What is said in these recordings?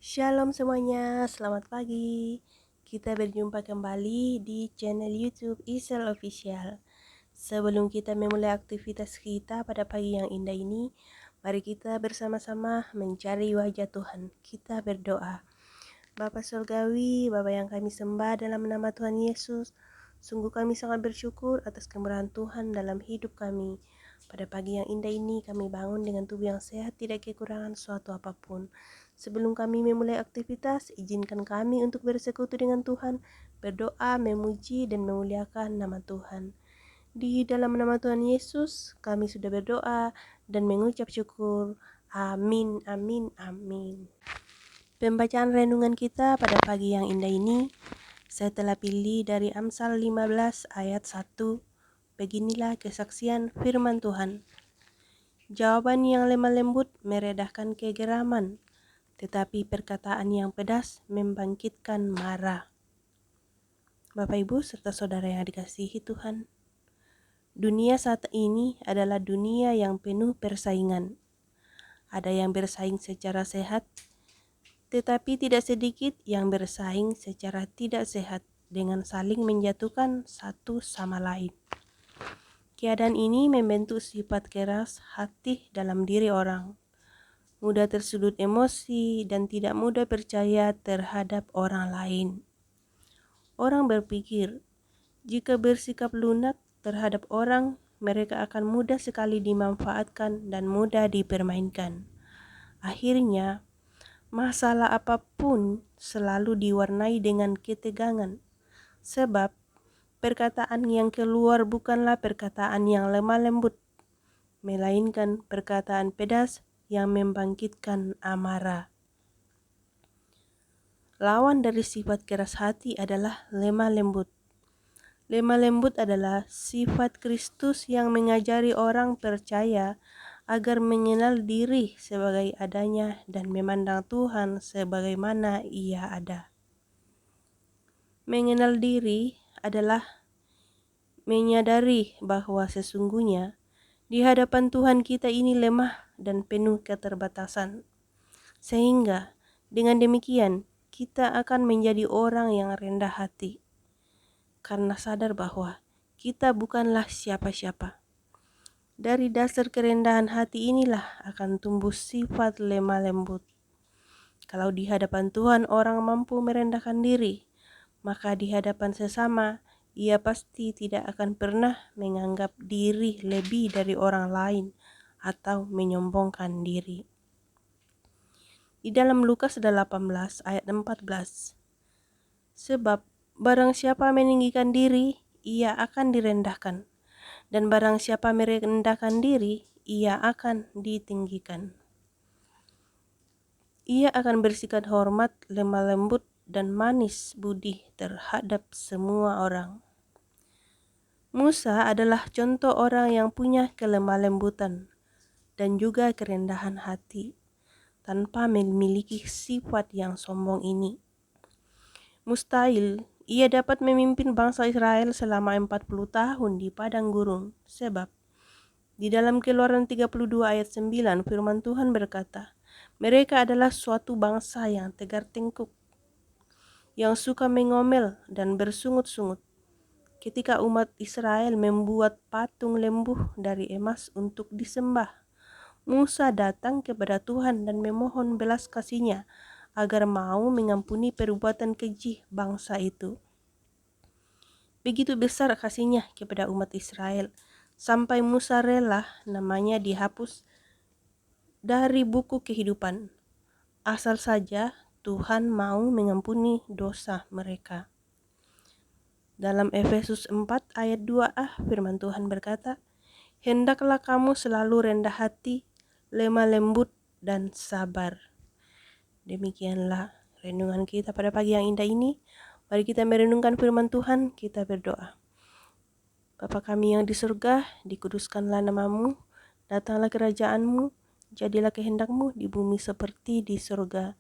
Shalom semuanya, selamat pagi. Kita berjumpa kembali di channel YouTube Isel Official. Sebelum kita memulai aktivitas kita pada pagi yang indah ini, mari kita bersama-sama mencari wajah Tuhan. Kita berdoa. Bapa Surgawi, Bapa yang kami sembah dalam nama Tuhan Yesus, sungguh kami sangat bersyukur atas kemurahan Tuhan dalam hidup kami. Pada pagi yang indah ini kami bangun dengan tubuh yang sehat, tidak kekurangan suatu apapun. Sebelum kami memulai aktivitas, izinkan kami untuk bersekutu dengan Tuhan, berdoa, memuji, dan memuliakan nama Tuhan. Di dalam nama Tuhan Yesus, kami sudah berdoa dan mengucap syukur. Amin, amin, amin. Pembacaan renungan kita pada pagi yang indah ini, saya telah pilih dari Amsal 15 ayat 1. Beginilah kesaksian firman Tuhan. Jawaban yang lemah lembut meredahkan kegeraman, tetapi perkataan yang pedas membangkitkan marah. Bapak Ibu serta saudara yang dikasihi Tuhan, dunia saat ini adalah dunia yang penuh persaingan. Ada yang bersaing secara sehat, tetapi tidak sedikit yang bersaing secara tidak sehat dengan saling menjatuhkan satu sama lain. Keadaan ini membentuk sifat keras hati dalam diri orang, mudah tersudut emosi dan tidak mudah percaya terhadap orang lain. Orang berpikir, jika bersikap lunak terhadap orang, mereka akan mudah sekali dimanfaatkan dan mudah dipermainkan. Akhirnya, masalah apapun selalu diwarnai dengan ketegangan, sebab perkataan yang keluar bukanlah perkataan yang lemah lembut, melainkan perkataan pedas yang membangkitkan amarah. Lawan dari sifat keras hati adalah lemah lembut. Lemah lembut adalah sifat Kristus yang mengajari orang percaya agar mengenal diri sebagai adanya dan memandang Tuhan sebagaimana Ia ada. Mengenal diri adalah menyadari bahwa sesungguhnya di hadapan Tuhan kita ini lemah dan penuh keterbatasan. Sehingga dengan demikian kita akan menjadi orang yang rendah hati karena sadar bahwa kita bukanlah siapa-siapa. Dari dasar kerendahan hati inilah akan tumbuh sifat lemah lembut. Kalau di hadapan Tuhan orang mampu merendahkan diri, maka di hadapan sesama ia pasti tidak akan pernah menganggap diri lebih dari orang lain atau menyombongkan diri. Di dalam Lukas 18 ayat 14, sebab barang siapa meninggikan diri, ia akan direndahkan, dan barang siapa merendahkan diri, ia akan ditinggikan. Ia akan bersikap hormat, lemah lembut, dan manis budi terhadap semua orang. Musa adalah contoh orang yang punya kelemah lembutan dan juga kerendahan hati, tanpa memiliki sifat yang sombong ini. Mustahil ia dapat memimpin bangsa Israel selama 40 tahun di padang gurun, sebab di dalam Keluaran 32 ayat 9 firman Tuhan berkata, mereka adalah suatu bangsa yang tegar tengkuk, yang suka mengomel dan bersungut-sungut. Ketika umat Israel membuat patung lembu dari emas untuk disembah, Musa datang kepada Tuhan dan memohon belas kasih-Nya agar mau mengampuni perbuatan keji bangsa itu. Begitu besar kasih-Nya kepada umat Israel, sampai Musa rela namanya dihapus dari buku kehidupan, asal saja Tuhan mau mengampuni dosa mereka. Dalam Efesus 4 ayat 2a firman Tuhan berkata, hendaklah kamu selalu rendah hati, lemah lembut, dan sabar. Demikianlah renungan kita pada pagi yang indah ini. Mari kita merenungkan firman Tuhan, kita berdoa. Bapa kami yang di surga, dikuduskanlah namamu, datanglah kerajaan-Mu, jadilah kehendak-Mu di bumi seperti di surga.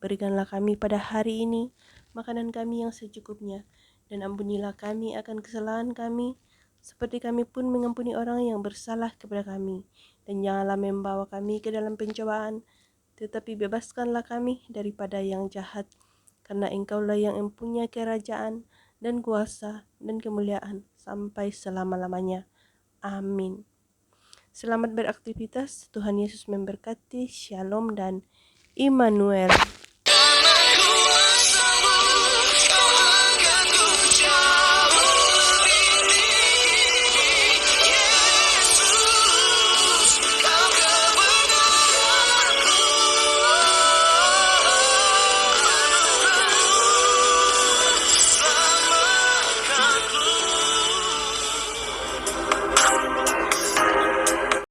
Berikanlah kami pada hari ini makanan kami yang secukupnya, dan ampunilah kami akan kesalahan kami, seperti kami pun mengampuni orang yang bersalah kepada kami. Dan janganlah membawa kami ke dalam pencobaan, tetapi bebaskanlah kami daripada yang jahat, karena Engkaulah yang mempunyai kerajaan dan kuasa dan kemuliaan sampai selama-lamanya. Amin. Selamat beraktivitas, Tuhan Yesus memberkati, Shalom dan Immanuel.